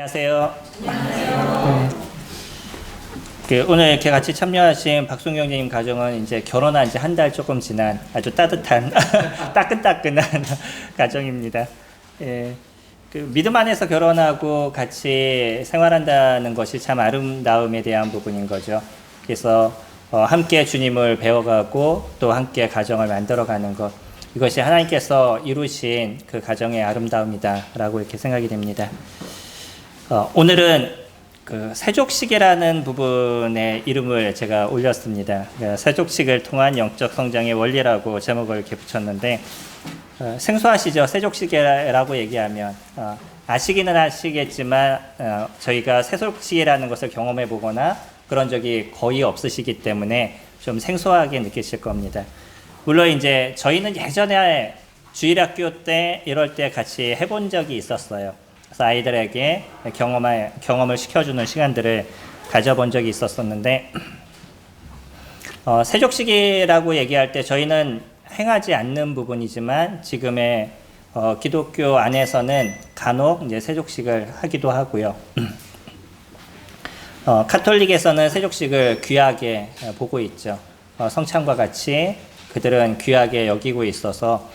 안녕하세요. 오늘 이렇게 같이 참여하신 박순경님 가정은 이제 결혼한 지 한 달 조금 지난 아주 따뜻한 따끈따끈한 가정입니다. 예, 믿음 안에서 결혼하고 같이 생활한다는 것이 참 아름다움에 대한 부분인 거죠. 그래서 함께 주님을 배워가고 또 함께 가정을 만들어가는 것, 이것이 하나님께서 이루신 그 가정의 아름다움이다라고 이렇게 생각이 됩니다. 오늘은 그 세족식이라는 부분의 이름을 제가 올렸습니다. 세족식을 통한 영적 성장의 원리라고 제목을 이렇게 붙였는데, 생소하시죠? 세족식이라고 얘기하면 아시기는 아시겠지만 저희가 세족식이라는 것을 경험해 보거나 그런 적이 거의 없으시기 때문에 좀 생소하게 느끼실 겁니다. 물론 이제 저희는 예전에 주일학교 때 이럴 때 같이 해본 적이 있었어요. 그래서 아이들에게 경험을 시켜주는 시간들을 가져본 적이 있었었는데, 세족식이라고 얘기할 때 저희는 행하지 않는 부분이지만 지금의 기독교 안에서는 간혹 이제 세족식을 하기도 하고요. 카톨릭에서는 세족식을 귀하게 보고 있죠. 성찬과 같이 그들은 귀하게 여기고 있어서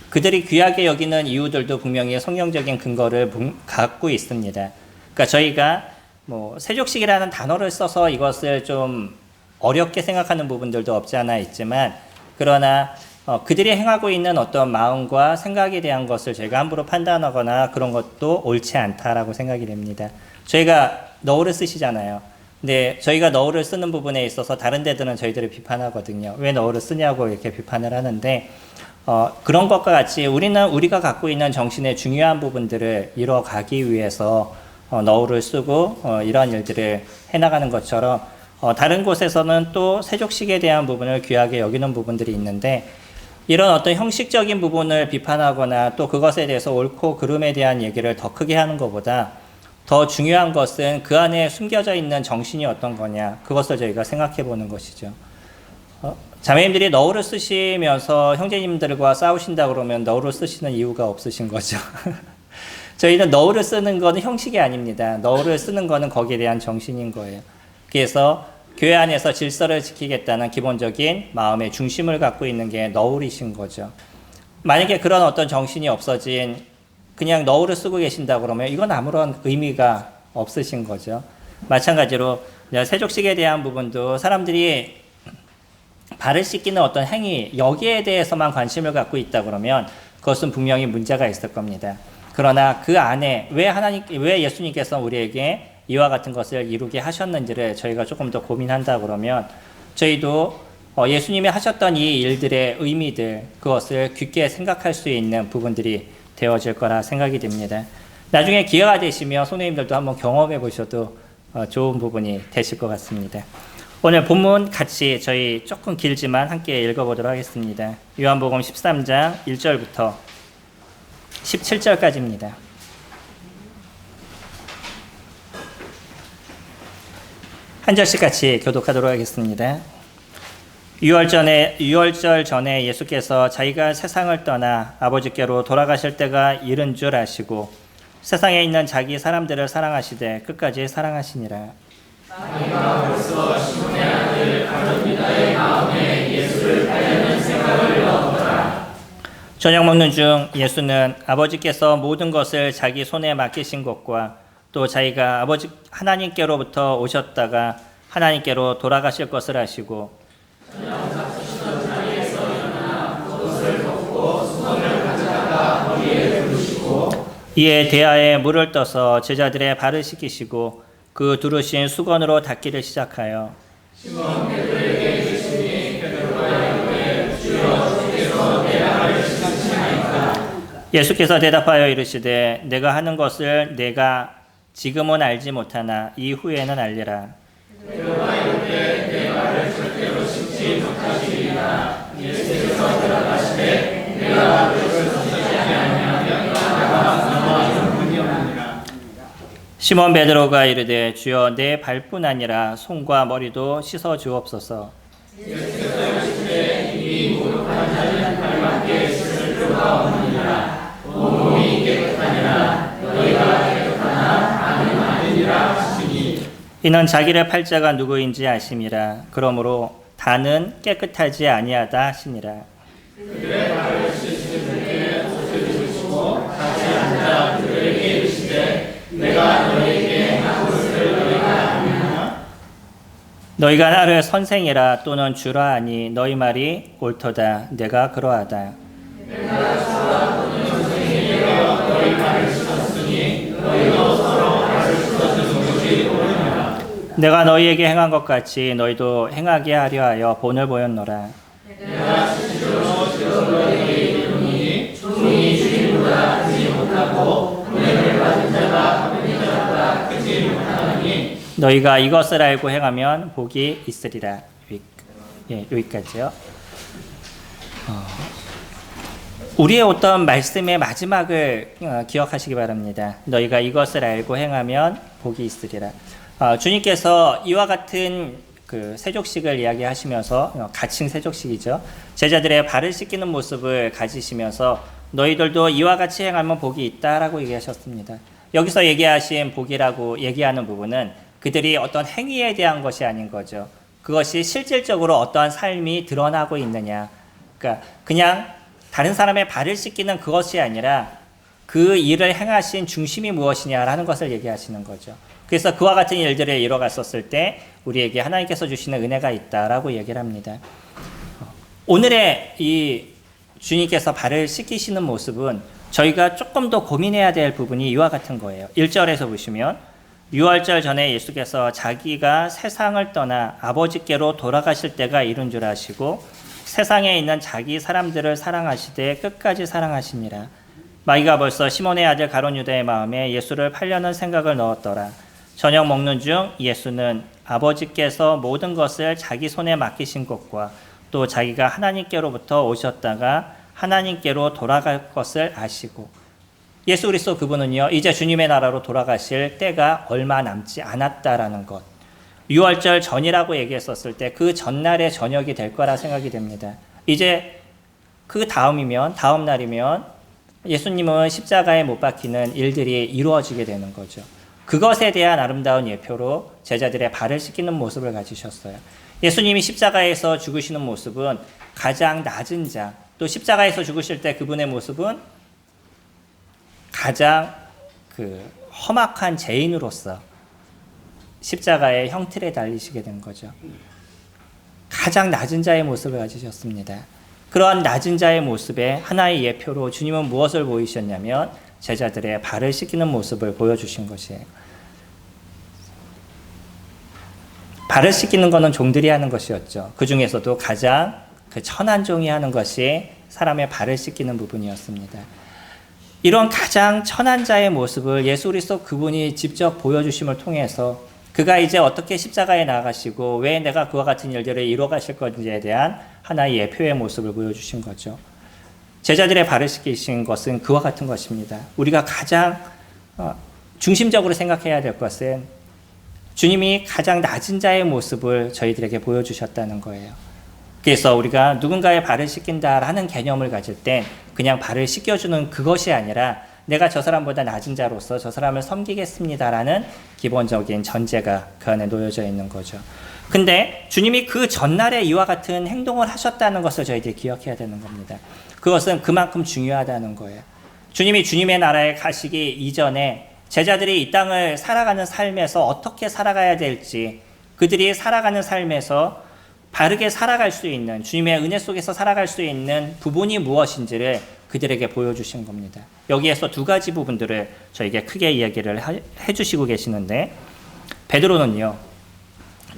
그들이 귀하게 여기는 이유들도 분명히 성경적인 근거를 갖고 있습니다. 그러니까 저희가 뭐 세족식이라는 단어를 써서 이것을 좀 어렵게 생각하는 부분들도 없지 않아 있지만, 그러나 그들이 행하고 있는 어떤 마음과 생각에 대한 것을 저희가 함부로 판단하거나 그런 것도 옳지 않다라고 생각이 됩니다. 저희가 너울을 쓰시잖아요. 근데 저희가 너울을 쓰는 부분에 있어서 다른 데들은 저희들을 비판하거든요. 왜 너울을 쓰냐고 이렇게 비판을 하는데, 그런 것과 같이 우리는 우리가 갖고 있는 정신의 중요한 부분들을 이뤄가기 위해서 너울을 쓰고 이러한 일들을 해나가는 것처럼, 다른 곳에서는 또 세족식에 대한 부분을 귀하게 여기는 부분들이 있는데, 이런 어떤 형식적인 부분을 비판하거나 또 그것에 대해서 옳고 그름에 대한 얘기를 더 크게 하는 것보다 더 중요한 것은 그 안에 숨겨져 있는 정신이 어떤 거냐, 그것을 저희가 생각해 보는 것이죠. 자매님들이 너울을 쓰시면서 형제님들과 싸우신다 그러면 너울을 쓰시는 이유가 없으신 거죠. 저희는 너울을 쓰는 거는 형식이 아닙니다. 너울을 쓰는 거는 거기에 대한 정신인 거예요. 그래서 교회 안에서 질서를 지키겠다는 기본적인 마음의 중심을 갖고 있는 게 너울이신 거죠. 만약에 그런 어떤 정신이 없어진 그냥 너울을 쓰고 계신다 그러면 이건 아무런 의미가 없으신 거죠. 마찬가지로 세족식에 대한 부분도 사람들이 발을 씻기는 어떤 행위, 여기에 대해서만 관심을 갖고 있다 그러면 그것은 분명히 문제가 있을 겁니다. 그러나 그 안에 왜 예수님께서 우리에게 이와 같은 것을 이루게 하셨는지를 저희가 조금 더 고민한다 그러면, 저희도 예수님이 하셨던 이 일들의 의미들, 그것을 깊게 생각할 수 있는 부분들이 되어질 거라 생각이 됩니다. 나중에 기회가 되시면 손님들도 한번 경험해 보셔도 좋은 부분이 되실 것 같습니다. 오늘 본문 같이 저희 조금 길지만 함께 읽어보도록 하겠습니다. 요한복음 13장 1절부터 17절까지입니다. 한 절씩 같이 교독하도록 하겠습니다. 유월절 전에 예수께서 자기가 세상을 떠나 아버지께로 돌아가실 때가 이른 줄 아시고 세상에 있는 자기 사람들을 사랑하시되 끝까지 사랑하시니라. 자기가 벌써 시몬의 아들 가룟유다의 마음에 예수를 팔려는 생각을 넣었더라. 저녁 먹는 중 예수는 아버지께서 모든 것을 자기 손에 맡기신 것과 또 자기가 아버지 하나님께로부터 오셨다가 하나님께로 돌아가실 것을 아시고 저녁 잡수시던 자리에서 일어나 겉옷을 벗고 수건을 가져다가 머리에 두르시고 이에 대야에 물을 떠서 제자들의 발을 씻기시고 그 두르신 수건으로 닦기를 시작하여 시몬 베드로에게 주시니 베드로가 이르되 주여 주께서 내 발을 씻으시나이까. 예수께서 대답하여 이르시되 내가 하는 것을 내가 지금은 알지 못하나 이후에는 알리라. 베드로가 이르되 내 발을 절대로 씻지 못하시리라. 예수께서 대답하시되 내가 그것을 씻지 아니하면 내가 너와 분명하니라. 시몬 베드로가 이르되 주여 내 발뿐 아니라 손과 머리도 씻어 주옵소서. 예수께서 이르시되 이미 목욕한 자는 발밖에 씻을 필요가 없느니라. 온몸이 깨끗하니라. 너희가 깨끗하나 이는 자기를 팔자가 누구인지 아심이라. 그러므로 다는 깨끗하지 아니하다 하시니라. 그들의 발을 씻으신 분에게 옷을 입으시고 같이 앉아 그들에게 이르시되 내가 너희에게 행한 것을 너희가 아느냐. 너희가 나를 선생이라 또는 주라 하니 너희 말이 옳도다. 내가 그러하다. 내가 주라 또는 선생이여 너희 발을 씻었으니 너희도 서로 발을 씻어주는 것이 옳으니라. 내가 너희에게 행한 것 같이 너희도 행하게 하려 하여 본을 보였노라. 내가 스스로 너희에게 이르노니 종이 주인보다 크지 못하고 은혜를 받은 자가 받은 자보다 크지 못하느니 너희가 이것을 알고 행하면 복이 있으리라. 여기까지요. 우리의 어떤 말씀의 마지막을 기억하시기 바랍니다. 너희가 이것을 알고 행하면 복이 있으리라. 주님께서 이와 같은 그 세족식을 이야기하시면서 가칭 세족식이죠. 제자들의 발을 씻기는 모습을 가지시면서 너희들도 이와 같이 행하면 복이 있다라고 얘기하셨습니다. 여기서 얘기하신 복이라고 얘기하는 부분은 그들이 어떤 행위에 대한 것이 아닌 거죠. 그것이 실질적으로 어떠한 삶이 드러나고 있느냐. 그러니까 그냥 다른 사람의 발을 씻기는 그것이 아니라 그 일을 행하신 중심이 무엇이냐라는 것을 얘기하시는 거죠. 그래서 그와 같은 일들을 이뤄갔었을 때 우리에게 하나님께서 주시는 은혜가 있다라고 얘기를 합니다. 오늘의 이 주님께서 발을 씻기시는 모습은 저희가 조금 더 고민해야 될 부분이 이와 같은 거예요. 1절에서 보시면 유월절 전에 예수께서 자기가 세상을 떠나 아버지께로 돌아가실 때가 이른 줄 아시고 세상에 있는 자기 사람들을 사랑하시되 끝까지 사랑하시니라. 마귀가 벌써 시몬의 아들 가룟 유다의 마음에 예수를 팔려는 생각을 넣었더라. 저녁 먹는 중 예수는 아버지께서 모든 것을 자기 손에 맡기신 것과 또 자기가 하나님께로부터 오셨다가 하나님께로 돌아갈 것을 아시고 예수 그리스도 그분은요 이제 주님의 나라로 돌아가실 때가 얼마 남지 않았다라는 것. 유월절 전이라고 얘기했었을 때 그 전날의 저녁이 될 거라 생각이 됩니다. 이제 그 다음 날이면 예수님은 십자가에 못 박히는 일들이 이루어지게 되는 거죠. 그것에 대한 아름다운 예표로 제자들의 발을 씻기는 모습을 가지셨어요. 예수님이 십자가에서 죽으시는 모습은 가장 낮은 자, 또 십자가에서 죽으실 때 그분의 모습은 가장 험악한 죄인으로서 십자가의 형틀에 달리시게 된 거죠. 가장 낮은 자의 모습을 가지셨습니다. 그러한 낮은 자의 모습에 하나의 예표로 주님은 무엇을 보이셨냐면 제자들의 발을 씻기는 모습을 보여주신 것이에요. 발을 씻기는 것은 종들이 하는 것이었죠. 그 중에서도 가장 천한 종이 하는 것이 사람의 발을 씻기는 부분이었습니다. 이런 가장 천한 자의 모습을 예수 그리스도 그분이 직접 보여주심을 통해서 그가 이제 어떻게 십자가에 나가시고 왜 내가 그와 같은 일들을 이뤄가실 건지에 대한 하나의 예표의 모습을 보여주신 거죠. 제자들의 발을 씻기신 것은 그와 같은 것입니다. 우리가 가장 중심적으로 생각해야 될 것은 주님이 가장 낮은 자의 모습을 저희들에게 보여주셨다는 거예요. 그래서 우리가 누군가의 발을 씻긴다라는 개념을 가질 땐 그냥 발을 씻겨주는 그것이 아니라 내가 저 사람보다 낮은 자로서 저 사람을 섬기겠습니다라는 기본적인 전제가 그 안에 놓여져 있는 거죠. 근데 주님이 그 전날에 이와 같은 행동을 하셨다는 것을 저희들이 기억해야 되는 겁니다. 그것은 그만큼 중요하다는 거예요. 주님이 주님의 나라에 가시기 이전에 제자들이 이 땅을 살아가는 삶에서 어떻게 살아가야 될지, 그들이 살아가는 삶에서 바르게 살아갈 수 있는, 주님의 은혜 속에서 살아갈 수 있는 부분이 무엇인지를 그들에게 보여주신 겁니다. 여기에서 두 가지 부분들을 저에게 크게 이야기를 해주시고 계시는데, 베드로는요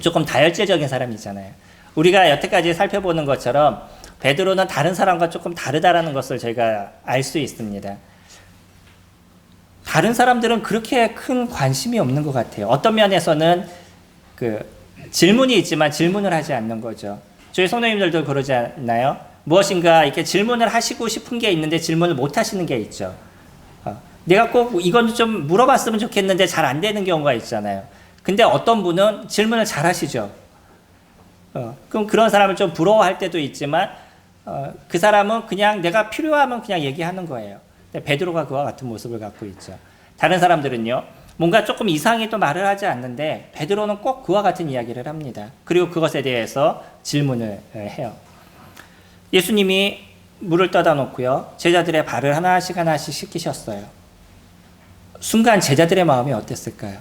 조금 다혈질적인 사람이잖아요. 우리가 여태까지 살펴보는 것처럼 베드로는 다른 사람과 조금 다르다라는 것을 저희가 알 수 있습니다. 다른 사람들은 그렇게 큰 관심이 없는 것 같아요. 어떤 면에서는 질문이 있지만 질문을 하지 않는 거죠. 저희 성도님들도 그러지 않나요? 무엇인가 이렇게 질문을 하시고 싶은 게 있는데 질문을 못 하시는 게 있죠. 내가 꼭 이건 좀 물어봤으면 좋겠는데 잘 안 되는 경우가 있잖아요. 근데 어떤 분은 질문을 잘 하시죠. 그럼 그런 사람을 좀 부러워할 때도 있지만 그 사람은 그냥 내가 필요하면 그냥 얘기하는 거예요. 베드로가 그와 같은 모습을 갖고 있죠. 다른 사람들은요, 뭔가 조금 이상하게 또 말을 하지 않는데 베드로는 꼭 그와 같은 이야기를 합니다. 그리고 그것에 대해서 질문을 해요. 예수님이 물을 떠다 놓고요. 제자들의 발을 하나씩 하나씩 씻기셨어요. 순간 제자들의 마음이 어땠을까요?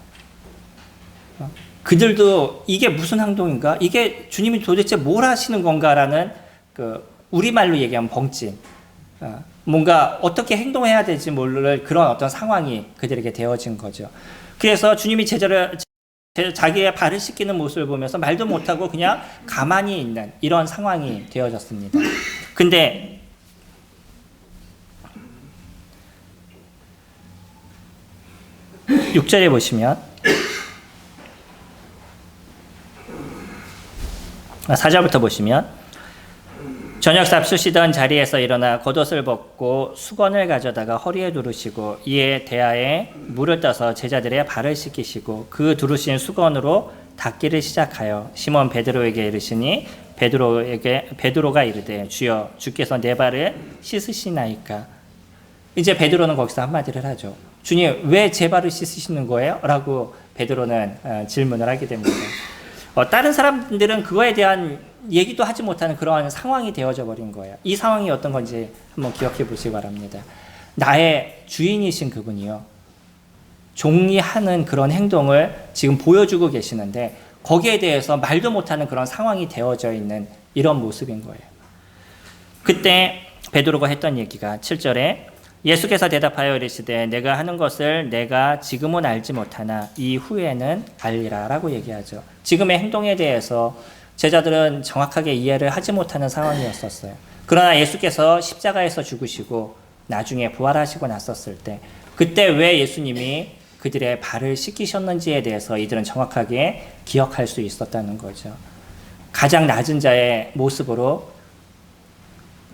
그들도 이게 무슨 행동인가? 이게 주님이 도대체 뭘 하시는 건가라는 우리말로 얘기하면 벙찐. 뭔가 어떻게 행동해야 될지 모를 그런 어떤 상황이 그들에게 되어진 거죠. 그래서 주님이 자기의 발을 씻기는 모습을 보면서 말도 못하고 그냥 가만히 있는 이런 상황이 되어졌습니다. 근데 6절에 보시면 4절부터 보시면 저녁 잡수시던 자리에서 일어나 겉옷을 벗고 수건을 가져다가 허리에 두르시고 이에 대야에 물을 떠서 제자들의 발을 씻기시고 그 두르신 수건으로 닦기를 시작하여 시몬 베드로에게 이르시니 베드로가 이르되 주여 주께서 내 발을 씻으시나이까. 이제 베드로는 거기서 한마디를 하죠. 주님 왜 제 발을 씻으시는 거예요? 라고 베드로는 질문을 하게 됩니다. 다른 사람들은 그거에 대한 얘기도 하지 못하는 그러한 상황이 되어져 버린 거예요. 이 상황이 어떤 건지 한번 기억해 보시기 바랍니다. 나의 주인이신 그분이요. 종이 하는 그런 행동을 지금 보여주고 계시는데 거기에 대해서 말도 못하는 그런 상황이 되어져 있는 이런 모습인 거예요. 그때 베드로가 했던 얘기가 7절에 예수께서 대답하여 이르시되 내가 하는 것을 내가 지금은 알지 못하나 이후에는 알리라 라고 얘기하죠. 지금의 행동에 대해서 제자들은 정확하게 이해를 하지 못하는 상황이었었어요. 그러나 예수께서 십자가에서 죽으시고 나중에 부활하시고 났었을 때 그때 왜 예수님이 그들의 발을 씻기셨는지에 대해서 이들은 정확하게 기억할 수 있었다는 거죠. 가장 낮은 자의 모습으로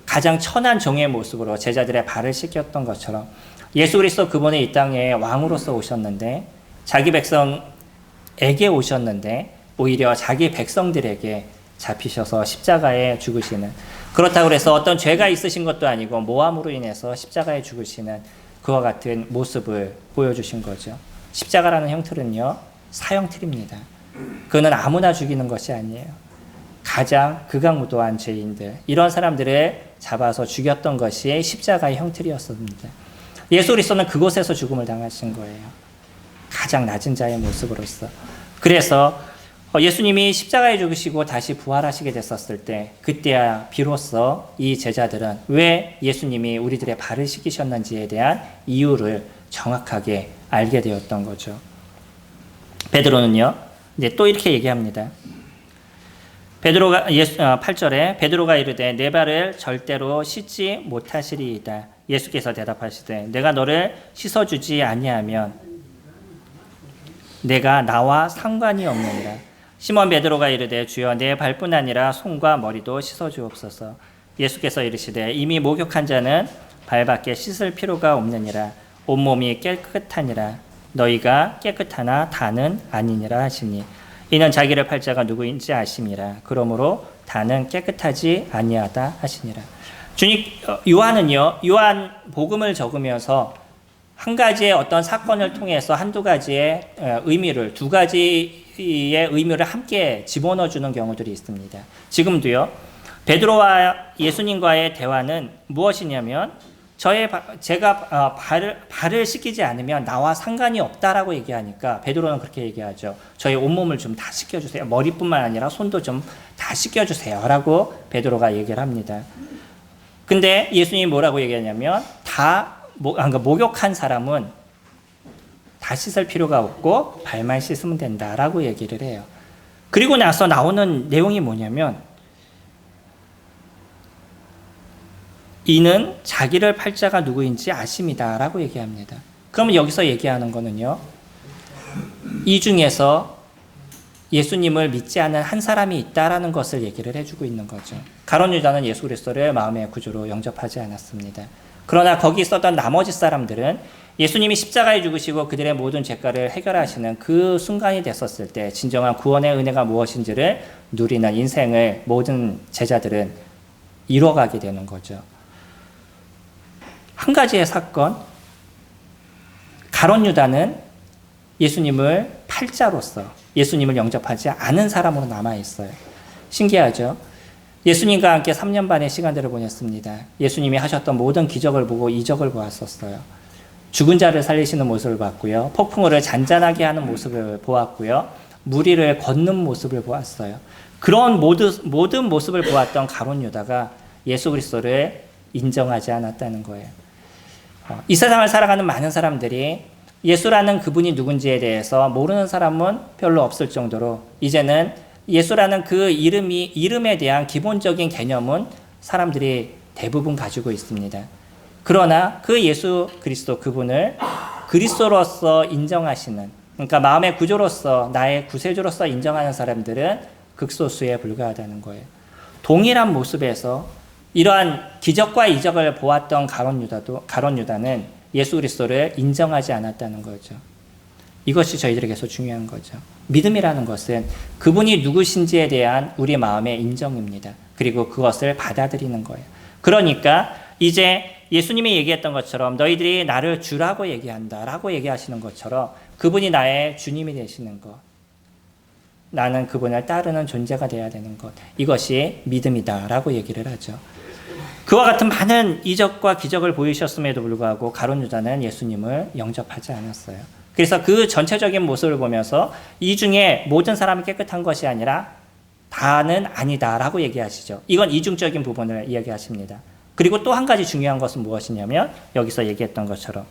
가장 천한 종의 모습으로 제자들의 발을 씻겼던 것처럼 예수 그리스도 그분이 이 땅에 왕으로서 오셨는데 자기 백성에게 오셨는데 오히려 자기 백성들에게 잡히셔서 십자가에 죽으시는, 그렇다고 해서 어떤 죄가 있으신 것도 아니고 모함으로 인해서 십자가에 죽으시는 그와 같은 모습을 보여주신 거죠. 십자가라는 형틀은요 사형틀입니다. 그는 아무나 죽이는 것이 아니에요. 가장 극악무도한 죄인들, 이런 사람들을 잡아서 죽였던 것이 십자가의 형틀이었습니다. 예수 그리스도는 그곳에서 죽음을 당하신 거예요. 가장 낮은 자의 모습으로서. 그래서 예수님이 십자가에 죽으시고 다시 부활하시게 됐었을 때 그때야 비로소 이 제자들은 왜 예수님이 우리들의 발을 씻기셨는지에 대한 이유를 정확하게 알게 되었던 거죠. 베드로는요 이제 또 이렇게 얘기합니다. 8절에 베드로가 이르되 내 발을 절대로 씻지 못하시리이다. 예수께서 대답하시되 내가 너를 씻어주지 아니하면 내가 나와 상관이 없느니라. 시몬 베드로가 이르되 주여 내 발뿐 아니라 손과 머리도 씻어주옵소서. 예수께서 이르시되 이미 목욕한 자는 발밖에 씻을 필요가 없느니라. 온몸이 깨끗하니라. 너희가 깨끗하나 다는 아니니라 하시니 이는 자기를 팔 자가 누구인지 아심이라. 그러므로 다는 깨끗하지 아니하다 하시니라. 요한은요 요한 복음을 적으면서 한 가지의 어떤 사건을 통해서 한두 가지의 의미를, 두 가지의 의미를 함께 집어넣어주는 경우들이 있습니다. 지금도요 베드로와 예수님과의 대화는 무엇이냐면 제가 발을 씻기지 않으면 나와 상관이 없다라고 얘기하니까 베드로는 그렇게 얘기하죠. 저희 온몸을 좀 다 씻겨주세요. 머리뿐만 아니라 손도 좀 다 씻겨주세요 라고 베드로가 얘기를 합니다. 근데 예수님이 뭐라고 얘기하냐면 목욕한 사람은 다 씻을 필요가 없고 발만 씻으면 된다라고 얘기를 해요. 그리고 나서 나오는 내용이 뭐냐면 이는 자기를 팔 자가 누구인지 아심이다 라고 얘기합니다. 그러면 여기서 얘기하는 거는요 이 중에서 예수님을 믿지 않는 한 사람이 있다라는 것을 얘기를 해주고 있는 거죠. 가룟 유다는 예수 그리스도를 마음의 구주로 영접하지 않았습니다. 그러나 거기 있었던 나머지 사람들은 예수님이 십자가에 죽으시고 그들의 모든 죄가를 해결하시는 그 순간이 됐었을 때 진정한 구원의 은혜가 무엇인지를 누리는 인생을 모든 제자들은 이뤄가게 되는 거죠. 한 가지의 사건, 가룟 유다는 예수님을 팔자로서 예수님을 영접하지 않은 사람으로 남아있어요. 신기하죠? 예수님과 함께 3년 반의 시간들을 보냈습니다. 예수님이 하셨던 모든 기적을 보고 이적을 보았었어요. 죽은 자를 살리시는 모습을 봤고요. 폭풍우를 잔잔하게 하는 모습을 보았고요. 무리를 걷는 모습을 보았어요. 그런 모든 모습을 보았던 가룟 유다가 예수 그리스도를 인정하지 않았다는 거예요. 이 세상을 살아가는 많은 사람들이 예수라는 그분이 누군지에 대해서 모르는 사람은 별로 없을 정도로 이제는 예수라는 그 이름에 대한 기본적인 개념은 사람들이 대부분 가지고 있습니다. 그러나 그 예수 그리스도 그분을 그리스도로서 인정하시는, 그러니까 마음의 구조로서 나의 구세주로서 인정하는 사람들은 극소수에 불과하다는 거예요. 동일한 모습에서 이러한 기적과 이적을 보았던 가룟 유다는 예수 그리스도를 인정하지 않았다는 거죠. 이것이 저희들에게서 중요한 거죠. 믿음이라는 것은 그분이 누구신지에 대한 우리 마음의 인정입니다. 그리고 그것을 받아들이는 거예요. 그러니까 이제 예수님이 얘기했던 것처럼 너희들이 나를 주라고 얘기한다 라고 얘기하시는 것처럼 그분이 나의 주님이 되시는 것, 나는 그분을 따르는 존재가 되어야 되는 것, 이것이 믿음이다 라고 얘기를 하죠. 그와 같은 많은 이적과 기적을 보이셨음에도 불구하고 가룟 유다는 예수님을 영접하지 않았어요. 그래서 그 전체적인 모습을 보면서 이 중에 모든 사람이 깨끗한 것이 아니라 다는 아니다라고 얘기하시죠. 이건 이중적인 부분을 이야기하십니다. 그리고 또 한 가지 중요한 것은 무엇이냐면 여기서 얘기했던 것처럼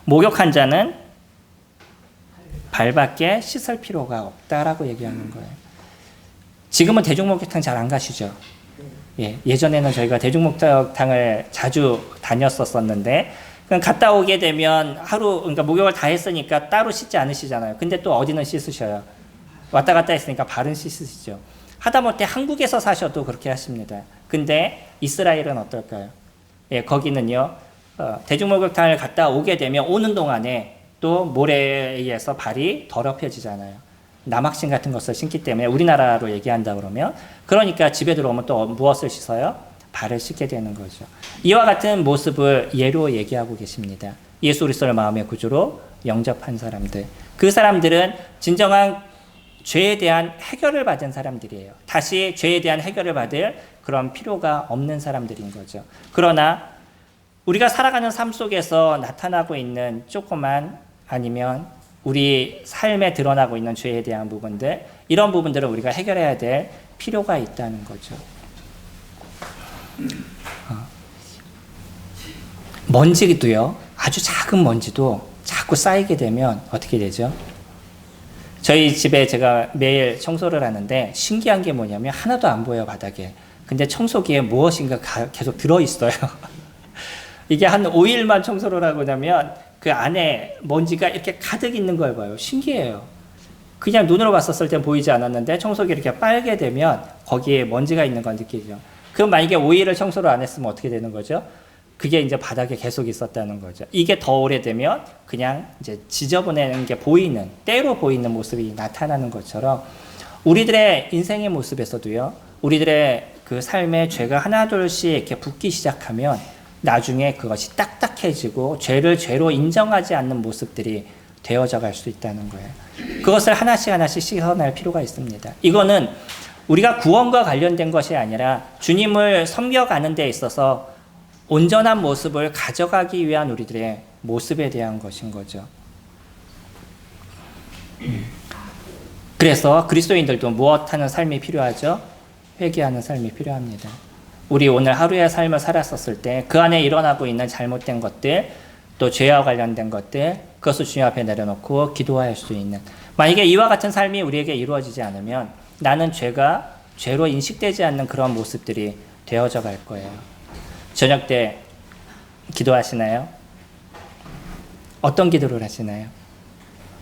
목욕한 자는 발밖에 씻을 필요가 없다라고 얘기하는 거예요. 지금은 대중목욕탕 잘 안 가시죠? 예전에는 저희가 대중목욕탕을 자주 다녔었는데 그럼 갔다 오게 되면 그러니까 목욕을 다 했으니까 따로 씻지 않으시잖아요. 근데 또 어디는 씻으셔요. 왔다 갔다 했으니까 발은 씻으시죠. 하다못해 한국에서 사셔도 그렇게 하십니다. 근데 이스라엘은 어떨까요? 거기는요, 대중목욕탕을 갔다 오게 되면 오는 동안에 또 모래에 의해서 발이 더럽혀지잖아요. 남학신 같은 것을 신기 때문에 우리나라로 얘기한다 그러면 그러니까 집에 들어오면 또 무엇을 씻어요? 발을 씻게 되는 거죠. 이와 같은 모습을 예로 얘기하고 계십니다. 예수 그리스도를 마음의 구주로 영접한 사람들. 그 사람들은 진정한 죄에 대한 해결을 받은 사람들이에요. 다시 죄에 대한 해결을 받을 그런 필요가 없는 사람들인 거죠. 그러나 우리가 살아가는 삶 속에서 나타나고 있는 조그만 아니면 우리 삶에 드러나고 있는 죄에 대한 부분들, 이런 부분들을 우리가 해결해야 될 필요가 있다는 거죠. 먼지도요, 아주 작은 먼지도 자꾸 쌓이게 되면 어떻게 되죠? 저희 집에 제가 매일 청소를 하는데 신기한 게 뭐냐면 하나도 안 보여요, 바닥에. 근데 청소기에 무엇인가 계속 들어있어요. 이게 한 5일만 청소를 하고 나면 그 안에 먼지가 이렇게 가득 있는 걸 봐요. 신기해요. 그냥 눈으로 봤었을 땐 보이지 않았는데 청소기 이렇게 빨게 되면 거기에 먼지가 있는 걸 느끼죠. 그럼 만약에 5일을 청소를 안 했으면 어떻게 되는 거죠? 그게 이제 바닥에 계속 있었다는 거죠. 이게 더 오래되면 그냥 이제 지저분한 게 보이는, 때로 보이는 모습이 나타나는 것처럼 우리들의 인생의 모습에서도요, 우리들의 그 삶의 죄가 하나둘씩 이렇게 붙기 시작하면 나중에 그것이 딱딱해지고 죄를 죄로 인정하지 않는 모습들이 되어져 갈 수 있다는 거예요. 그것을 하나씩 씻어낼 필요가 있습니다. 이거는 우리가 구원과 관련된 것이 아니라 주님을 섬겨가는 데 있어서 온전한 모습을 가져가기 위한 우리들의 모습에 대한 것인 거죠. 그래서 그리스도인들도 무엇하는 삶이 필요하죠? 회개하는 삶이 필요합니다. 우리 오늘 하루의 삶을 살았었을 때 그 안에 일어나고 있는 잘못된 것들, 또 죄와 관련된 것들, 그것을 주님 앞에 내려놓고 기도할 수 있는, 만약에 이와 같은 삶이 우리에게 이루어지지 않으면 나는 죄가 죄로 인식되지 않는 그런 모습들이 되어져 갈 거예요. 저녁 때 기도하시나요? 어떤 기도를 하시나요?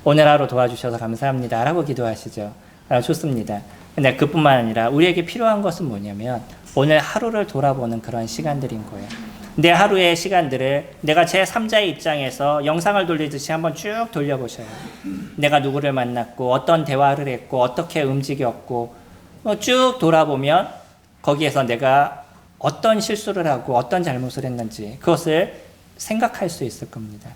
오늘 하루 도와주셔서 감사합니다 라고 기도하시죠. 좋습니다. 근데 그뿐만 아니라 우리에게 필요한 것은 뭐냐면 오늘 하루를 돌아보는 그런 시간들인 거예요. 내 하루의 시간들을 내가 제3자의 입장에서 영상을 돌리듯이 한번 쭉 돌려보셔요. 내가 누구를 만났고 어떤 대화를 했고 어떻게 움직였고 쭉 돌아보면 거기에서 내가 어떤 실수를 하고 어떤 잘못을 했는지 그것을 생각할 수 있을 겁니다.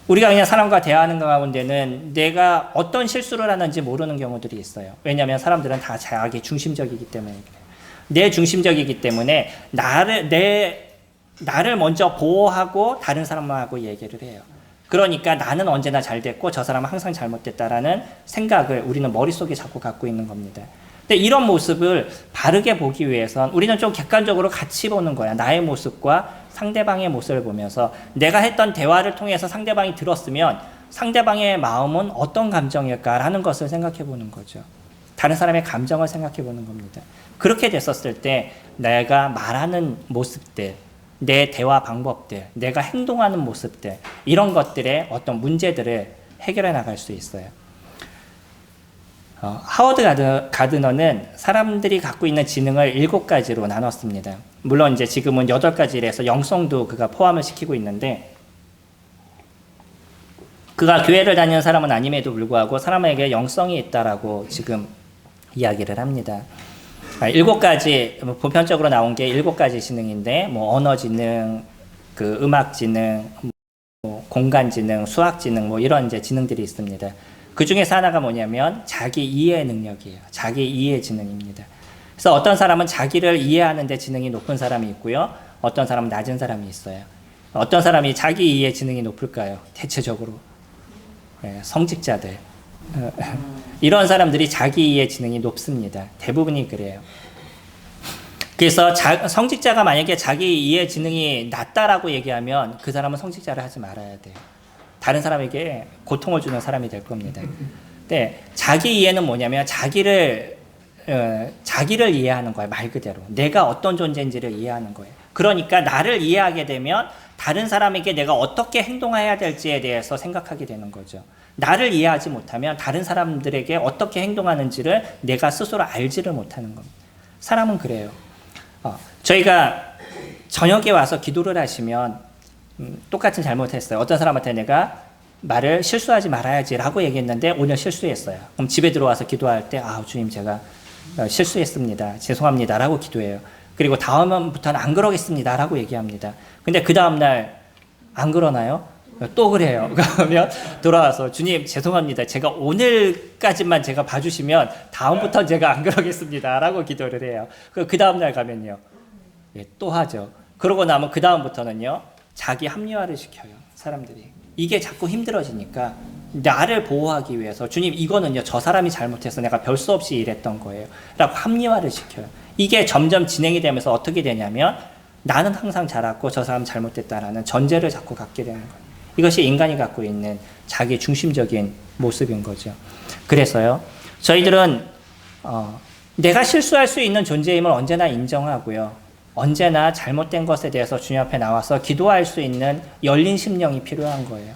우리가 그냥 사람과 대화하는 가운데는 내가 어떤 실수를 하는지 모르는 경우들이 있어요. 왜냐하면 사람들은 다 자기 중심적이기 때문에 그래요. 내 중심적이기 때문에 나를 먼저 보호하고 다른 사람하고 얘기를 해요. 그러니까 나는 언제나 잘 됐고 저 사람은 항상 잘못됐다라는 생각을 우리는 머릿속에 자꾸 갖고 있는 겁니다. 근데 이런 모습을 바르게 보기 위해선 우리는 좀 객관적으로 같이 보는 거야. 나의 모습과 상대방의 모습을 보면서 내가 했던 대화를 통해서 상대방이 들었으면 상대방의 마음은 어떤 감정일까라는 것을 생각해 보는 거죠. 다른 사람의 감정을 생각해 보는 겁니다. 그렇게 됐었을 때 내가 말하는 모습들, 내 대화 방법들, 내가 행동하는 모습들, 이런 것들의 어떤 문제들을 해결해 나갈 수 있어요. 하워드 가드너는 사람들이 갖고 있는 지능을 7가지로 나눴습니다. 물론 이제 지금은 8가지라서 영성도 그가 포함을 시키고 있는데, 그가 교회를 다니는 사람은 아님에도 불구하고 사람에게 영성이 있다라고 지금 이야기를 합니다. 7가지, 보편적으로 나온 게 7가지 지능인데, 뭐 언어 지능, 그 음악 지능, 뭐 공간 지능, 수학 지능, 뭐 이런 이제 지능들이 있습니다. 그 중에서 하나가 뭐냐면 자기 이해 능력이에요. 자기 이해 지능입니다. 그래서 어떤 사람은 자기를 이해하는 데 지능이 높은 사람이 있고요. 어떤 사람은 낮은 사람이 있어요. 어떤 사람이 자기 이해 지능이 높을까요? 대체적으로 성직자들. 이런 사람들이 자기 이해 지능이 높습니다. 대부분이 그래요. 그래서 성직자가 만약에 자기 이해 지능이 낮다라고 얘기하면 그 사람은 성직자를 하지 말아야 돼요. 다른 사람에게 고통을 주는 사람이 될 겁니다. 근데 자기 이해는 뭐냐면 자기를 이해하는 거예요. 말 그대로. 내가 어떤 존재인지를 이해하는 거예요. 그러니까 나를 이해하게 되면 다른 사람에게 내가 어떻게 행동해야 될지에 대해서 생각하게 되는 거죠. 나를 이해하지 못하면 다른 사람들에게 어떻게 행동하는지를 내가 스스로 알지를 못하는 겁니다. 사람은 그래요. 저희가 저녁에 와서 기도를 하시면 똑같은 잘못했어요. 어떤 사람한테 내가 말을 실수하지 말아야지라고 얘기했는데 오늘 실수했어요. 그럼 집에 들어와서 기도할 때 주님 제가 실수했습니다. 죄송합니다라고 기도해요. 그리고 다음부터는 안 그러겠습니다라고 얘기합니다. 근데 그 다음날 안 그러나요? 또 그래요. 그러면 돌아와서 주님 죄송합니다. 제가 오늘까지만 제가 봐주시면 다음부터 제가 안 그러겠습니다라고 기도를 해요. 그 다음날 가면요. 또 하죠. 그러고 나면 그 다음부터는요. 자기 합리화를 시켜요. 사람들이. 이게 자꾸 힘들어지니까 나를 보호하기 위해서 주님 이거는요. 저 사람이 잘못해서 내가 별 수 없이 이랬던 거예요. 라고 합리화를 시켜요. 이게 점점 진행이 되면서 어떻게 되냐면 나는 항상 잘했고 저 사람 잘못됐다라는 전제를 자꾸 갖게 되는 거예요. 이것이 인간이 갖고 있는 자기 중심적인 모습인 거죠. 그래서요. 저희들은 내가 실수할 수 있는 존재임을 언제나 인정하고요. 언제나 잘못된 것에 대해서 주님 앞에 나와서 기도할 수 있는 열린 심령이 필요한 거예요.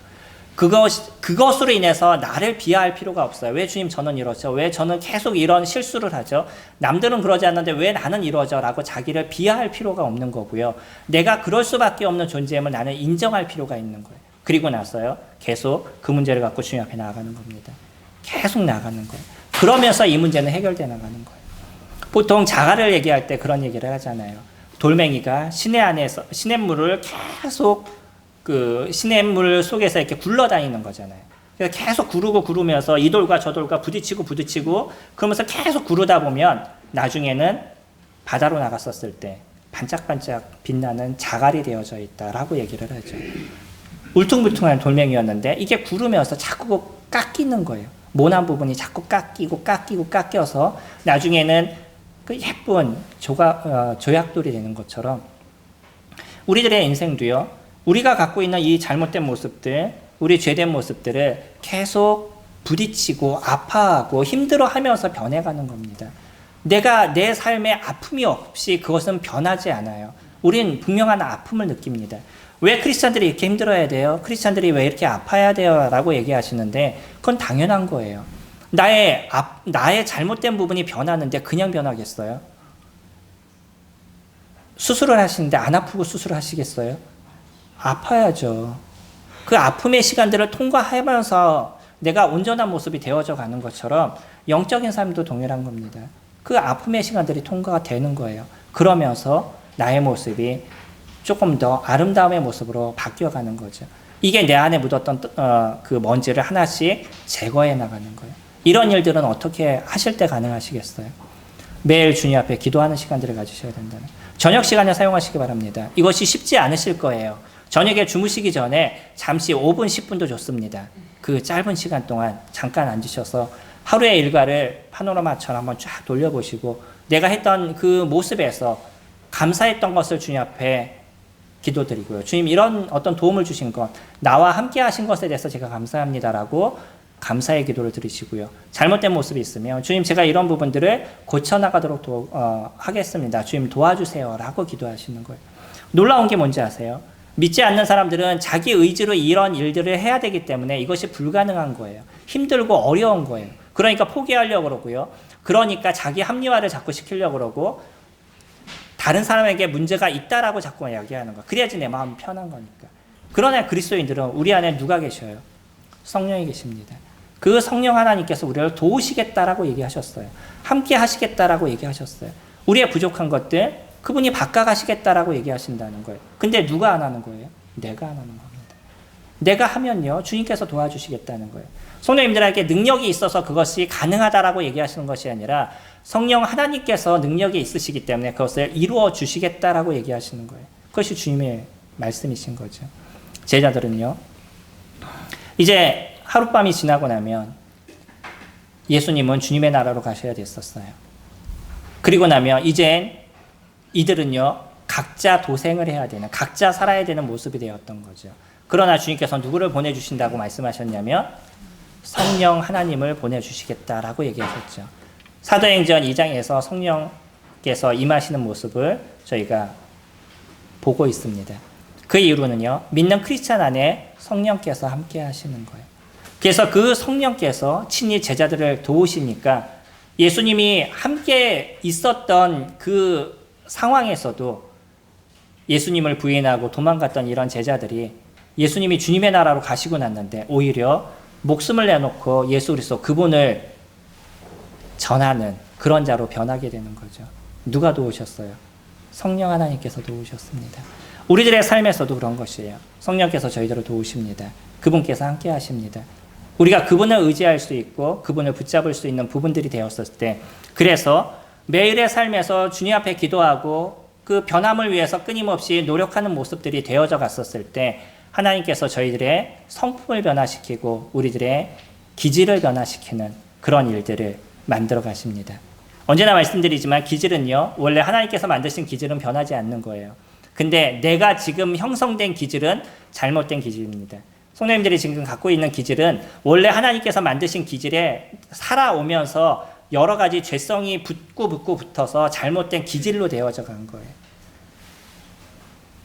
그것으로 인해서 나를 비하할 필요가 없어요. 왜 주님 저는 이러죠? 왜 저는 계속 이런 실수를 하죠? 남들은 그러지 않는데 왜 나는 이러죠? 라고 자기를 비하할 필요가 없는 거고요. 내가 그럴 수밖에 없는 존재임을 나는 인정할 필요가 있는 거예요. 그리고 나서요. 계속 그 문제를 갖고 주님 앞에 나아가는 겁니다. 계속 나아가는 거예요. 그러면서 이 문제는 해결돼 나가는 거예요. 보통 자갈을 얘기할 때 그런 얘기를 하잖아요. 돌멩이가 시냇물을 계속 그 시냇물 속에서 이렇게 굴러다니는 거잖아요. 그래서 계속 구르면서 이 돌과 저 돌과 부딪히고 그러면서 계속 구르다 보면 나중에는 바다로 나갔었을 때 반짝반짝 빛나는 자갈이 되어져 있다라고 얘기를 하죠. 울퉁불퉁한 돌멩이였는데 이게 구르면서 자꾸 깎이는 거예요. 모난 부분이 자꾸 깎여서 나중에는 그 예쁜 조약돌이 되는 것처럼 우리들의 인생도요. 우리가 갖고 있는 이 잘못된 모습들, 우리 죄된 모습들을 계속 부딪히고 아파하고 힘들어하면서 변해가는 겁니다. 내가 내 삶에 아픔이 없이 그것은 변하지 않아요. 우린 분명한 아픔을 느낍니다. 왜 크리스찬들이 이렇게 힘들어야 돼요? 크리스찬들이 왜 이렇게 아파야 돼요? 라고 얘기하시는데 그건 당연한 거예요. 나의 잘못된 부분이 변하는데 그냥 변하겠어요? 수술을 하시는데 안 아프고 수술을 하시겠어요? 아파야죠. 그 아픔의 시간들을 통과하면서 내가 온전한 모습이 되어져 가는 것처럼 영적인 삶도 동일한 겁니다. 그 아픔의 시간들이 통과가 되는 거예요. 그러면서 나의 모습이 조금 더 아름다움의 모습으로 바뀌어가는 거죠. 이게 내 안에 묻었던 그 먼지를 하나씩 제거해 나가는 거예요. 이런 일들은 어떻게 하실 때 가능하시겠어요? 매일 주님 앞에 기도하는 시간들을 가지셔야 된다는. 저녁 시간에 사용하시기 바랍니다. 이것이 쉽지 않으실 거예요. 저녁에 주무시기 전에 잠시 5분, 10분도 좋습니다. 그 짧은 시간 동안 잠깐 앉으셔서 하루의 일과를 파노라마처럼 한번 쫙 돌려보시고 내가 했던 그 모습에서 감사했던 것을 주님 앞에 기도드리고요. 주님, 이런 어떤 도움을 주신 것, 나와 함께 하신 것에 대해서 제가 감사합니다라고 감사의 기도를 드리시고요. 잘못된 모습이 있으면 주님, 제가 이런 부분들을 고쳐나가도록 하겠습니다. 주님 도와주세요라고 기도하시는 거예요. 놀라운 게 뭔지 아세요? 믿지 않는 사람들은 자기 의지로 이런 일들을 해야 되기 때문에 이것이 불가능한 거예요. 힘들고 어려운 거예요. 그러니까 포기하려고 그러고요. 그러니까 자기 합리화를 자꾸 시키려고 그러고 다른 사람에게 문제가 있다라고 자꾸 이야기하는 거예요. 그래야지 내 마음이 편한 거니까. 그러나 그리스도인들은 우리 안에 누가 계셔요? 성령이 계십니다. 그 성령 하나님께서 우리를 도우시겠다라고 얘기하셨어요. 함께 하시겠다라고 얘기하셨어요. 우리의 부족한 것들 그분이 바꿔가시겠다라고 얘기하신다는 거예요. 근데 누가 안 하는 거예요? 내가 안 하는 겁니다. 내가 하면요, 주님께서 도와주시겠다는 거예요. 성도님들에게 능력이 있어서 그것이 가능하다라고 얘기하시는 것이 아니라 성령 하나님께서 능력이 있으시기 때문에 그것을 이루어 주시겠다라고 얘기하시는 거예요. 그것이 주님의 말씀이신 거죠. 제자들은요, 이제 하룻밤이 지나고 나면 예수님은 주님의 나라로 가셔야 됐었어요. 그리고 나면 이젠 이들은요, 각자 도생을 해야 되는, 각자 살아야 되는 모습이 되었던 거죠. 그러나 주님께서 누구를 보내주신다고 말씀하셨냐면 성령 하나님을 보내주시겠다라고 얘기하셨죠. 사도행전 2장에서 성령께서 임하시는 모습을 저희가 보고 있습니다. 그 이유로는요, 믿는 크리스찬 안에 성령께서 함께 하시는 거예요. 그래서 그 성령께서 친히 제자들을 도우시니까 예수님이 함께 있었던 그 상황에서도 예수님을 부인하고 도망갔던 이런 제자들이 예수님이 주님의 나라로 가시고 났는데 오히려 목숨을 내놓고 예수 그리스도 그분을 전하는 그런 자로 변하게 되는 거죠. 누가 도우셨어요? 성령 하나님께서 도우셨습니다. 우리들의 삶에서도 그런 것이에요. 성령께서 저희들을 도우십니다. 그분께서 함께 하십니다. 우리가 그분을 의지할 수 있고 그분을 붙잡을 수 있는 부분들이 되었을 때, 그래서 매일의 삶에서 주님 앞에 기도하고 그 변함을 위해서 끊임없이 노력하는 모습들이 되어져 갔었을 때 하나님께서 저희들의 성품을 변화시키고 우리들의 기질을 변화시키는 그런 일들을 만들어 가십니다. 언제나 말씀드리지만 기질은요, 원래 하나님께서 만드신 기질은 변하지 않는 거예요. 근데 내가 지금 형성된 기질은 잘못된 기질입니다. 성도님들이 지금 갖고 있는 기질은 원래 하나님께서 만드신 기질에 살아오면서 여러 가지 죄성이 붙어서 잘못된 기질로 되어져 간 거예요.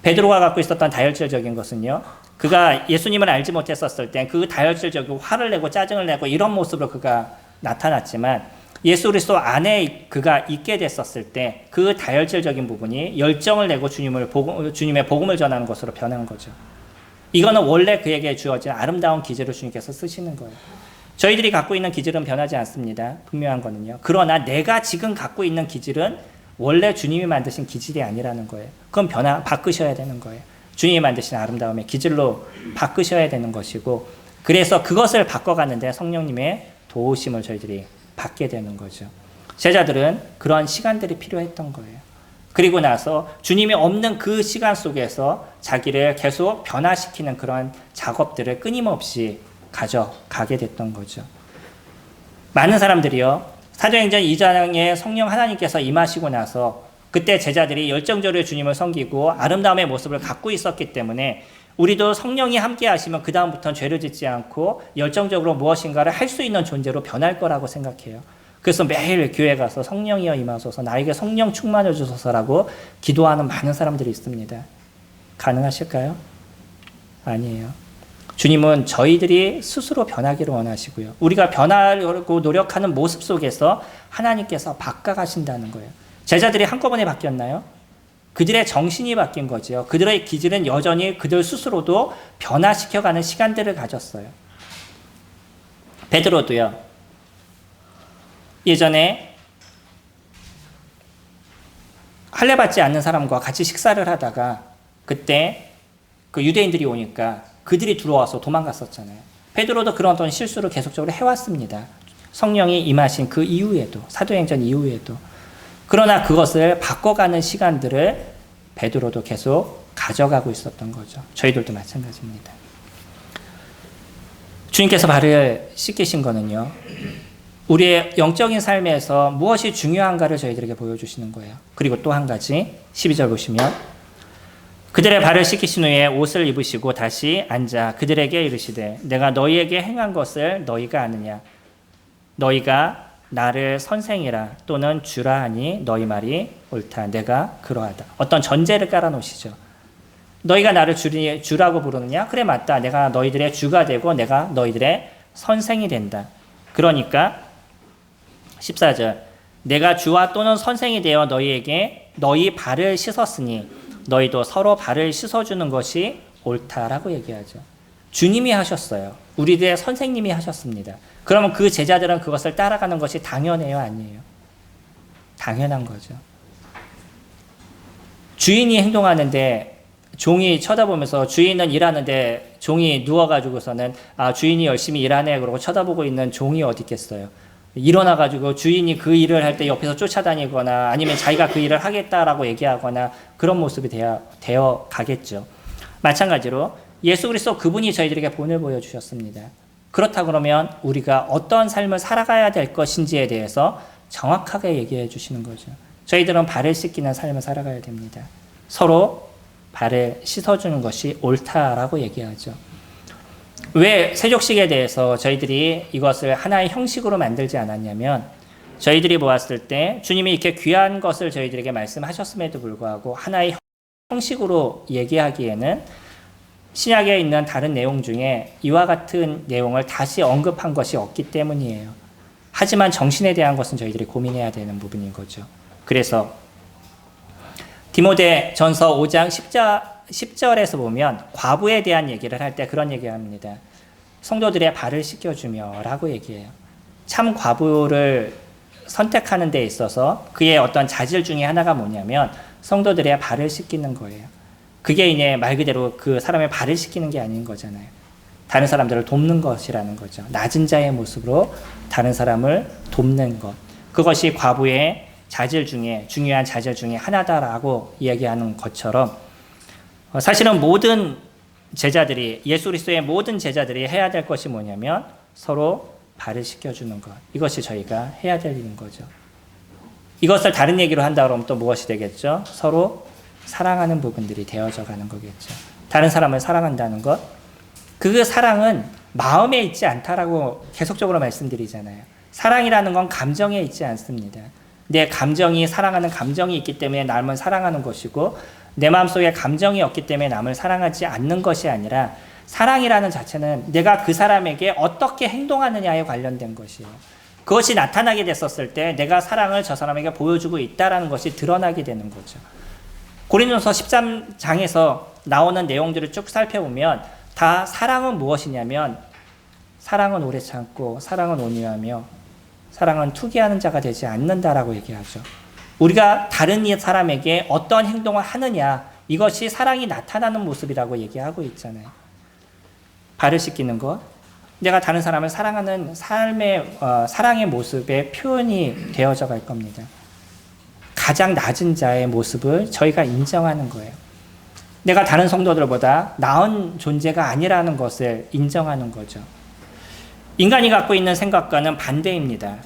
베드로가 갖고 있었던 다혈질적인 것은요, 그가 예수님을 알지 못했었을 때 그 다혈질적인 화를 내고 짜증을 내고 이런 모습으로 그가 나타났지만 예수 그리스도 안에 그가 있게 됐었을 때 그 다혈질적인 부분이 열정을 내고 주님의 복음을 전하는 것으로 변한 거죠. 이거는 원래 그에게 주어진 아름다운 기질을 주님께서 쓰시는 거예요. 저희들이 갖고 있는 기질은 변하지 않습니다. 분명한 거는요. 그러나 내가 지금 갖고 있는 기질은 원래 주님이 만드신 기질이 아니라는 거예요. 그건 바꾸셔야 되는 거예요. 주님이 만드신 아름다움의 기질로 바꾸셔야 되는 것이고, 그래서 그것을 바꿔가는데 성령님의 도우심을 저희들이 받게 되는 거죠. 제자들은 그런 시간들이 필요했던 거예요. 그리고 나서 주님이 없는 그 시간 속에서 자기를 계속 변화시키는 그런 작업들을 끊임없이 가져가게 됐던 거죠. 많은 사람들이요, 사도행전 2장에 성령 하나님께서 임하시고 나서 그때 제자들이 열정적으로 주님을 섬기고 아름다움의 모습을 갖고 있었기 때문에 우리도 성령이 함께 하시면 그 다음부터는 죄를 짓지 않고 열정적으로 무엇인가를 할 수 있는 존재로 변할 거라고 생각해요. 그래서 매일 교회 가서 성령이여 임하소서, 나에게 성령 충만을 주소서라고 기도하는 많은 사람들이 있습니다. 가능하실까요? 아니에요. 주님은 저희들이 스스로 변하기를 원하시고요. 우리가 변하려고 노력하는 모습 속에서 하나님께서 바꿔가신다는 거예요. 제자들이 한꺼번에 바뀌었나요? 그들의 정신이 바뀐 거죠. 그들의 기질은 여전히 그들 스스로도 변화시켜가는 시간들을 가졌어요. 베드로도요, 예전에 할례 받지 않는 사람과 같이 식사를 하다가 그때 그 유대인들이 오니까 그들이 들어와서 도망갔었잖아요. 베드로도 그런 어떤 실수를 계속적으로 해왔습니다. 성령이 임하신 그 이후에도, 사도행전 이후에도. 그러나 그것을 바꿔가는 시간들을 베드로도 계속 가져가고 있었던 거죠. 저희들도 마찬가지입니다. 주님께서 발을 씻기신 거는요, 우리의 영적인 삶에서 무엇이 중요한가를 저희들에게 보여주시는 거예요. 그리고 또 한 가지 12절 보시면 그들의 발을 씻기신 후에 옷을 입으시고 다시 앉아 그들에게 이르시되 내가 너희에게 행한 것을 너희가 아느냐 너희가 나를 선생이라 또는 주라 하니 너희 말이 옳다. 내가 그러하다. 어떤 전제를 깔아놓으시죠. 너희가 나를 주라고 부르느냐? 그래 맞다. 내가 너희들의 주가 되고 내가 너희들의 선생이 된다. 그러니까 14절 내가 주와 또는 선생이 되어 너희에게 너희 발을 씻었으니 너희도 서로 발을 씻어주는 것이 옳다라고 얘기하죠. 주님이 하셨어요. 우리들의 선생님이 하셨습니다. 그러면 그 제자들은 그것을 따라가는 것이 당연해요? 아니에요? 당연한 거죠. 주인이 행동하는데 종이 쳐다보면서 주인은 일하는데 종이 누워가지고서는 주인이 열심히 일하네 그러고 쳐다보고 있는 종이 어디 있겠어요. 일어나가지고 주인이 그 일을 할 때 옆에서 쫓아다니거나 아니면 자기가 그 일을 하겠다라고 얘기하거나 그런 모습이 되어 가겠죠. 마찬가지로 예수 그리스도 그분이 저희들에게 본을 보여주셨습니다. 그렇다 그러면 우리가 어떤 삶을 살아가야 될 것인지에 대해서 정확하게 얘기해 주시는 거죠. 저희들은 발을 씻기는 삶을 살아가야 됩니다. 서로 발을 씻어주는 것이 옳다라고 얘기하죠. 왜 세족식에 대해서 저희들이 이것을 하나의 형식으로 만들지 않았냐면 저희들이 보았을 때 주님이 이렇게 귀한 것을 저희들에게 말씀하셨음에도 불구하고 하나의 형식으로 얘기하기에는 신약에 있는 다른 내용 중에 이와 같은 내용을 다시 언급한 것이 없기 때문이에요. 하지만 정신에 대한 것은 저희들이 고민해야 되는 부분인 거죠. 그래서 디모데 전서 5장 10절에서 보면 과부에 대한 얘기를 할 때 그런 얘기를 합니다. 성도들의 발을 씻겨주며 라고 얘기해요. 참 과부를 선택하는 데 있어서 그의 어떤 자질 중에 하나가 뭐냐면 성도들의 발을 씻기는 거예요. 그게 이제 말 그대로 그 사람의 발을 씻기는 게 아닌 거잖아요. 다른 사람들을 돕는 것이라는 거죠. 낮은 자의 모습으로 다른 사람을 돕는 것. 그것이 과부의 자질 중에 중요한 자질 중에 하나다라고 이야기하는 것처럼 사실은 모든 제자들이 예수 그리스도의 모든 제자들이 해야 될 것이 뭐냐면 서로 발을 씻겨주는 것. 이것이 저희가 해야 될 일인 거죠. 이것을 다른 얘기로 한다 그러면 또 무엇이 되겠죠? 서로 사랑하는 부분들이 되어져 가는 거겠죠. 다른 사람을 사랑한다는 것. 그 사랑은 마음에 있지 않다라고 계속적으로 말씀드리잖아요. 사랑이라는 건 감정에 있지 않습니다. 내 감정이 사랑하는 감정이 있기 때문에 남을 사랑하는 것이고 내 마음속에 감정이 없기 때문에 남을 사랑하지 않는 것이 아니라 사랑이라는 자체는 내가 그 사람에게 어떻게 행동하느냐에 관련된 것이에요. 그것이 나타나게 됐었을 때 내가 사랑을 저 사람에게 보여주고 있다는 것이 드러나게 되는 거죠. 고린도서 13장에서 나오는 내용들을 쭉 살펴보면 다 사랑은 무엇이냐면 사랑은 오래 참고 사랑은 온유하며 사랑은 투기하는 자가 되지 않는다라고 얘기하죠. 우리가 다른 사람에게 어떤 행동을 하느냐 이것이 사랑이 나타나는 모습이라고 얘기하고 있잖아요. 발을 씻기는 것, 내가 다른 사람을 사랑하는 삶의 사랑의 모습의 표현이 되어져 갈 겁니다. 가장 낮은 자의 모습을 저희가 인정하는 거예요. 내가 다른 성도들보다 나은 존재가 아니라는 것을 인정하는 거죠. 인간이 갖고 있는 생각과는 반대입니다.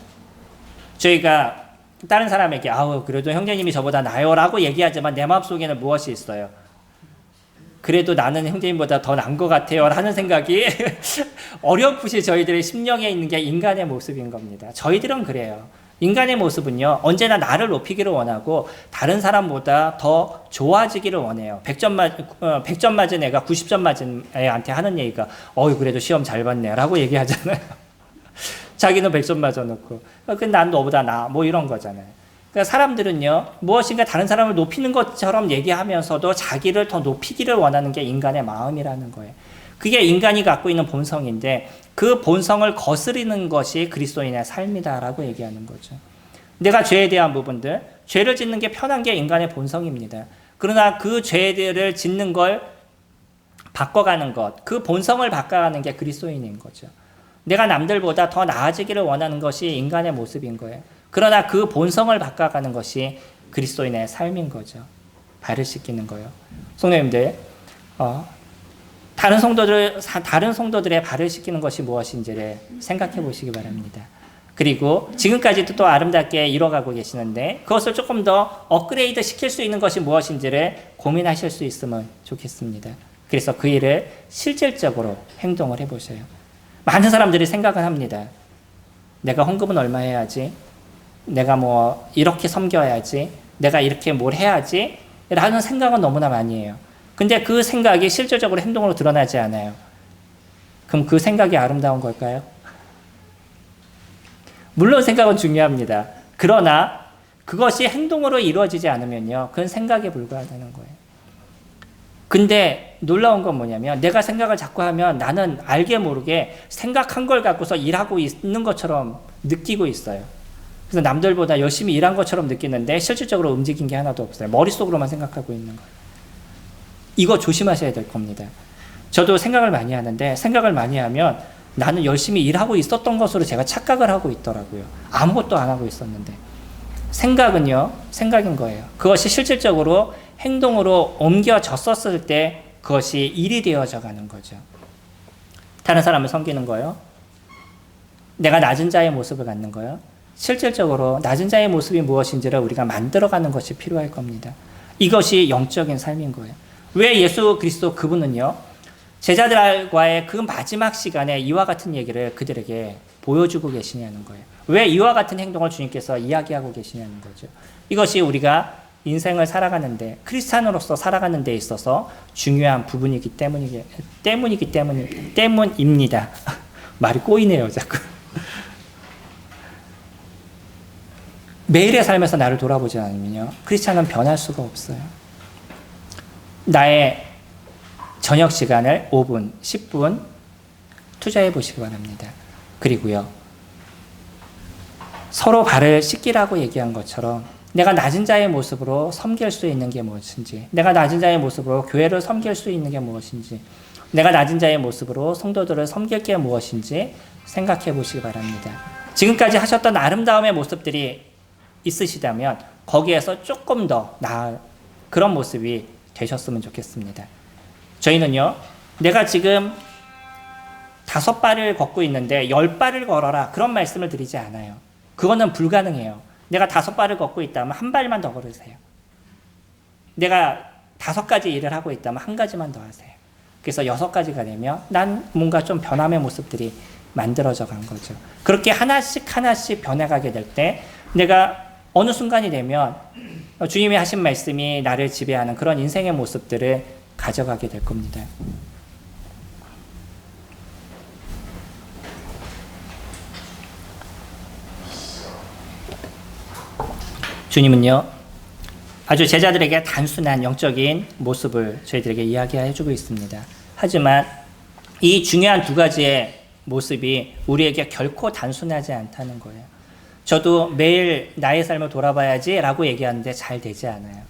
저희가 다른 사람에게 그래도 형제님이 저보다 나아요 라고 얘기하지만 내 마음속에는 무엇이 있어요? 그래도 나는 형제님보다 더 나은 것 같아요 라는 생각이 어렴풋이 저희들의 심령에 있는 게 인간의 모습인 겁니다. 저희들은 그래요. 인간의 모습은요 언제나 나를 높이기를 원하고 다른 사람보다 더 좋아지기를 원해요. 100점 맞은 애가 90점 맞은 애한테 하는 얘기가 그래도 시험 잘 봤네 라고 얘기하잖아요. 자기는 100점 맞아놓고 난 너보다 나아 이런 거잖아요. 그러니까 사람들은요 무엇인가 다른 사람을 높이는 것처럼 얘기하면서도 자기를 더 높이기를 원하는 게 인간의 마음이라는 거예요. 그게 인간이 갖고 있는 본성인데 그 본성을 거스르는 것이 그리스도인의 삶이다라고 얘기하는 거죠. 내가 죄에 대한 부분들, 죄를 짓는 게 편한 게 인간의 본성입니다. 그러나 그 죄들을 짓는 걸 바꿔가는 것, 그 본성을 바꿔가는 게 그리스도인인 거죠. 내가 남들보다 더 나아지기를 원하는 것이 인간의 모습인 거예요. 그러나 그 본성을 바꿔가는 것이 그리스도인의 삶인 거죠. 발을 씻기는 거예요. 성도님들, 다른 성도들의 발을 씻기는 것이 무엇인지를 생각해 보시기 바랍니다. 그리고 지금까지도 또 아름답게 이뤄가고 계시는데 그것을 조금 더 업그레이드 시킬 수 있는 것이 무엇인지를 고민하실 수 있으면 좋겠습니다. 그래서 그 일을 실질적으로 행동을 해보세요. 많은 사람들이 생각을 합니다. 내가 헌금은 얼마 해야지? 내가 뭐 이렇게 섬겨야지? 내가 이렇게 뭘 해야지? 라는 생각은 너무나 많이 해요. 근데 그 생각이 실질적으로 행동으로 드러나지 않아요. 그럼 그 생각이 아름다운 걸까요? 물론 생각은 중요합니다. 그러나 그것이 행동으로 이루어지지 않으면요, 그건 생각에 불과하다는 거예요. 근데 놀라운 건 뭐냐면 내가 생각을 자꾸 하면 나는 알게 모르게 생각한 걸 갖고서 일하고 있는 것처럼 느끼고 있어요. 그래서 남들보다 열심히 일한 것처럼 느끼는데 실질적으로 움직인 게 하나도 없어요. 머릿속으로만 생각하고 있는 거예요. 이거 조심하셔야 될 겁니다. 저도 생각을 많이 하는데 생각을 많이 하면 나는 열심히 일하고 있었던 것으로 제가 착각을 하고 있더라고요. 아무것도 안 하고 있었는데. 생각은요, 생각인 거예요. 그것이 실질적으로 행동으로 옮겨졌었을 때 그것이 일이 되어져 가는 거죠. 다른 사람을 섬기는 거요. 내가 낮은 자의 모습을 갖는 거요. 실질적으로 낮은 자의 모습이 무엇인지를 우리가 만들어가는 것이 필요할 겁니다. 이것이 영적인 삶인 거예요. 왜 예수 그리스도 그분은요, 제자들과의 그 마지막 시간에 이와 같은 얘기를 그들에게 보여주고 계시냐는 거예요. 왜 이와 같은 행동을 주님께서 이야기하고 계시냐는 거죠. 이것이 우리가 인생을 살아가는데, 크리스찬으로서 살아가는 데 있어서 중요한 부분이기 때문입니다. 말이 꼬이네요, 자꾸. 매일의 삶에서 나를 돌아보지 않으면요, 크리스찬은 변할 수가 없어요. 나의 저녁 시간을 5분, 10분 투자해 보시기 바랍니다. 그리고요, 서로 발을 씻기라고 얘기한 것처럼 내가 낮은 자의 모습으로 섬길 수 있는 게 무엇인지, 내가 낮은 자의 모습으로 교회를 섬길 수 있는 게 무엇인지, 내가 낮은 자의 모습으로 성도들을 섬길 게 무엇인지 생각해 보시기 바랍니다. 지금까지 하셨던 아름다움의 모습들이 있으시다면 거기에서 조금 더 나은 그런 모습이 되셨으면 좋겠습니다. 저희는요, 내가 지금 5발을 걷고 있는데 10발을 걸어라, 그런 말씀을 드리지 않아요. 그거는 불가능해요. 내가 5발을 걷고 있다면 1발만 더 걸으세요. 내가 5가지 일을 하고 있다면 1가지만 더 하세요. 그래서 6가지가 되면 난 뭔가 좀 변함의 모습들이 만들어져 간 거죠. 그렇게 하나씩 변해가게 될 때 내가 어느 순간이 되면 주님이 하신 말씀이 나를 지배하는 그런 인생의 모습들을 가져가게 될 겁니다. 주님은요, 아주 제자들에게 단순한 영적인 모습을 저희들에게 이야기해주고 있습니다. 하지만 이 중요한 2가지의 모습이 우리에게 결코 단순하지 않다는 거예요. 저도 매일 나의 삶을 돌아봐야지 라고 얘기하는데 잘 되지 않아요.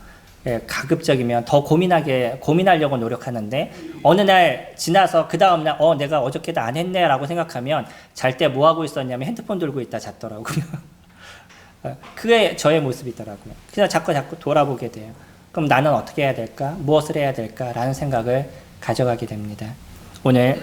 가급적이면 더 고민하려고 노력하는데 어느 날 지나서 그 다음날 내가 어저께도 안 했네 라고 생각하면 잘 때 뭐 하고 있었냐면 핸드폰 들고 있다 잤더라고요. 그게 저의 모습이더라고요. 그냥 자꾸 돌아보게 돼요. 그럼 나는 어떻게 해야 될까? 무엇을 해야 될까? 라는 생각을 가져가게 됩니다. 오늘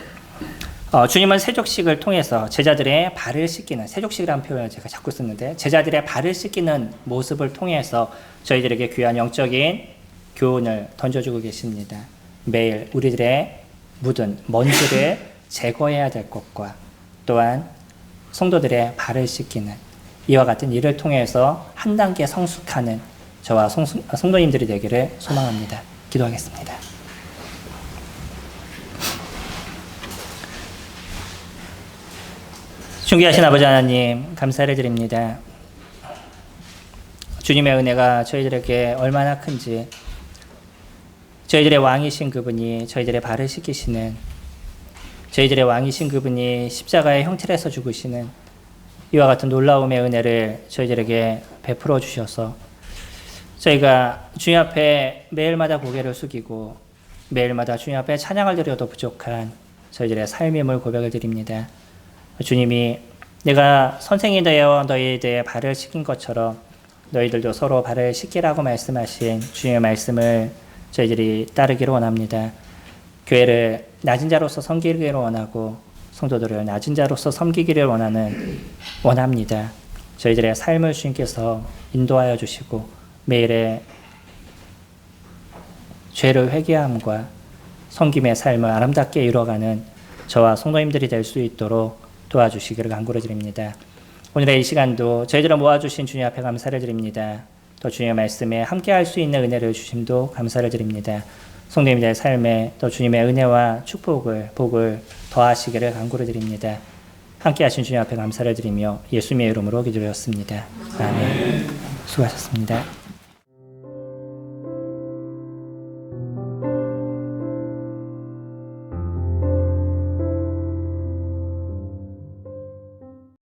주님은 세족식을 통해서 제자들의 발을 씻기는, 세족식이라는 표현을 제가 자꾸 쓰는데 제자들의 발을 씻기는 모습을 통해서 저희들에게 귀한 영적인 교훈을 던져주고 계십니다. 매일 우리들의 묻은 먼지를 제거해야 될 것과 또한 성도들의 발을 씻기는 이와 같은 일을 통해서 한 단계 성숙하는 저와 성도님들이 되기를 소망합니다. 기도하겠습니다. 존귀하신 아버지 하나님, 감사를 드립니다. 주님의 은혜가 저희들에게 얼마나 큰지, 저희들의 왕이신 그분이 저희들의 발을 씻기시는, 저희들의 왕이신 그분이 십자가의 형틀에서 죽으시는 이와 같은 놀라움의 은혜를 저희들에게 베풀어 주셔서 저희가 주님 앞에 매일마다 고개를 숙이고 매일마다 주님 앞에 찬양을 드려도 부족한 저희들의 삶임을 고백을 드립니다. 주님이 내가 선생이 되어 너희에 대해 발을 씻긴 것처럼 너희들도 서로 발을 씻기라고 말씀하신 주님의 말씀을 저희들이 따르기를 원합니다. 교회를 낮은 자로서 섬기기를 원하고 성도들을 낮은 자로서 섬기기를 원합니다. 저희들의 삶을 주님께서 인도하여 주시고 매일의 죄를 회개함과 섬김의 삶을 아름답게 이루어가는 저와 성도님들이 될 수 있도록 도와주시기를 간구를 드립니다. 오늘의 이 시간도 저희들을 모아주신 주님 앞에 감사를 드립니다. 또 주님의 말씀에 함께할 수 있는 은혜를 주심도 감사를 드립니다. 성도님들의 삶에 또 주님의 은혜와 축복을 복을 더하시기를 간구를 드립니다. 함께하신 주님 앞에 감사를 드리며 예수님의 이름으로 기도드렸습니다. 아멘. 수고하셨습니다.